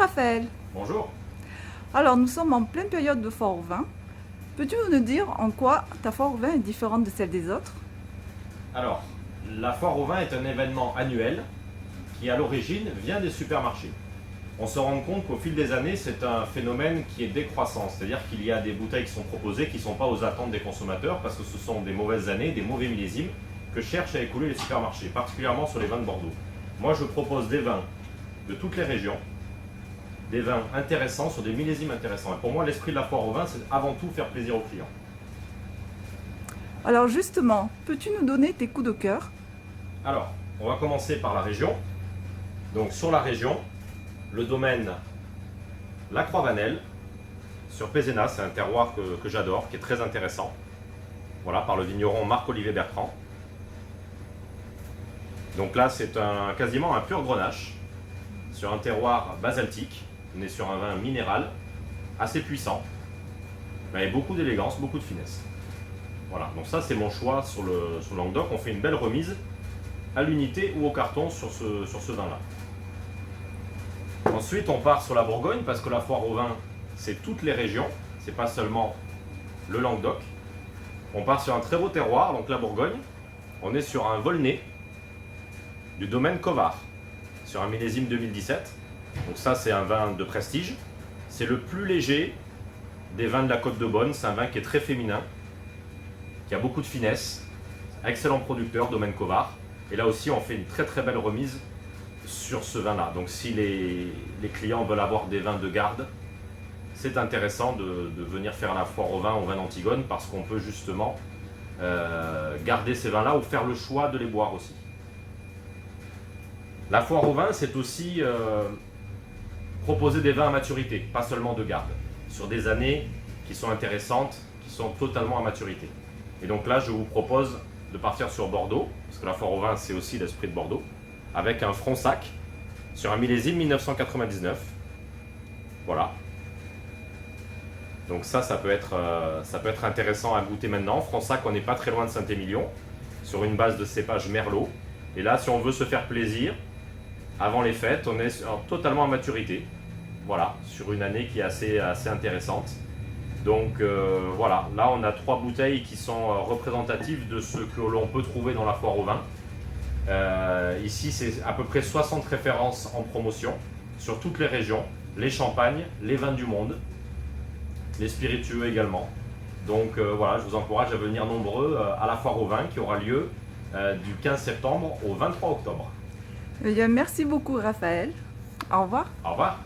Raphaël. Bonjour. Alors nous sommes en pleine période de foire au vin. Peux-tu nous dire en quoi ta foire au vin est différente de celle des autres? Alors, la foire au vin est un événement annuel qui à l'origine vient des supermarchés. On se rend compte qu'au fil des années, c'est un phénomène qui est décroissant, c'est-à-dire qu'il y a des bouteilles qui sont proposées qui ne sont pas aux attentes des consommateurs parce que ce sont des mauvaises années, des mauvais millésimes que cherchent à écouler les supermarchés, particulièrement sur les vins de Bordeaux. Moi, je propose des vins de toutes les régions, des vins intéressants sur des millésimes intéressants. Et pour moi, l'esprit de la foire au vin, c'est avant tout faire plaisir aux clients. Alors justement, peux-tu nous donner tes coups de cœur? Alors, on va commencer par la région. Donc sur la région, le domaine La Croix-Vanel, sur Pézenas, c'est un terroir que j'adore, qui est très intéressant. Voilà, par le vigneron Marc-Olivier Bertrand. Donc là, c'est quasiment un pur grenache, sur un terroir basaltique. On est sur un vin minéral, assez puissant, mais avec beaucoup d'élégance, beaucoup de finesse. Voilà, donc ça c'est mon choix sur le Languedoc. On fait une belle remise à l'unité ou au carton sur ce vin-là. Ensuite, on part sur la Bourgogne parce que la foire au vin, c'est toutes les régions, c'est pas seulement le Languedoc. On part sur un très beau terroir, donc la Bourgogne. On est sur un Volnay du domaine Covard, sur un millésime 2017. Donc ça, c'est un vin de prestige. C'est le plus léger des vins de la Côte de Beaune. C'est un vin qui est très féminin, qui a beaucoup de finesse. Excellent producteur, domaine Covard. Et là aussi, on fait une très très belle remise sur ce vin-là. Donc si les clients veulent avoir des vins de garde, c'est intéressant de venir faire la foire au vin d'Antigone parce qu'on peut justement garder ces vins-là ou faire le choix de les boire aussi. La foire au vin, c'est aussi proposer des vins à maturité, pas seulement de garde, sur des années qui sont intéressantes, qui sont totalement à maturité. Et donc là, je vous propose de partir sur Bordeaux, parce que la foire au vin, c'est aussi l'esprit de Bordeaux, avec un Fronsac sur un millésime 1999. Voilà. Donc ça peut être intéressant à goûter maintenant. Fronsac, on n'est pas très loin de Saint-Émilion, sur une base de cépage Merlot. Et là, si on veut se faire plaisir, avant les fêtes, on est totalement à maturité. Voilà, sur une année qui est assez intéressante. Donc voilà, là on a 3 bouteilles qui sont représentatives de ce que l'on peut trouver dans la foire au vin. Ici c'est à peu près 60 références en promotion sur toutes les régions, les champagnes, les vins du monde, les spiritueux également. Donc voilà, je vous encourage à venir nombreux à la foire au vin qui aura lieu du 15 septembre au 23 octobre. Eh bien, merci beaucoup Raphaël. Au revoir. Au revoir.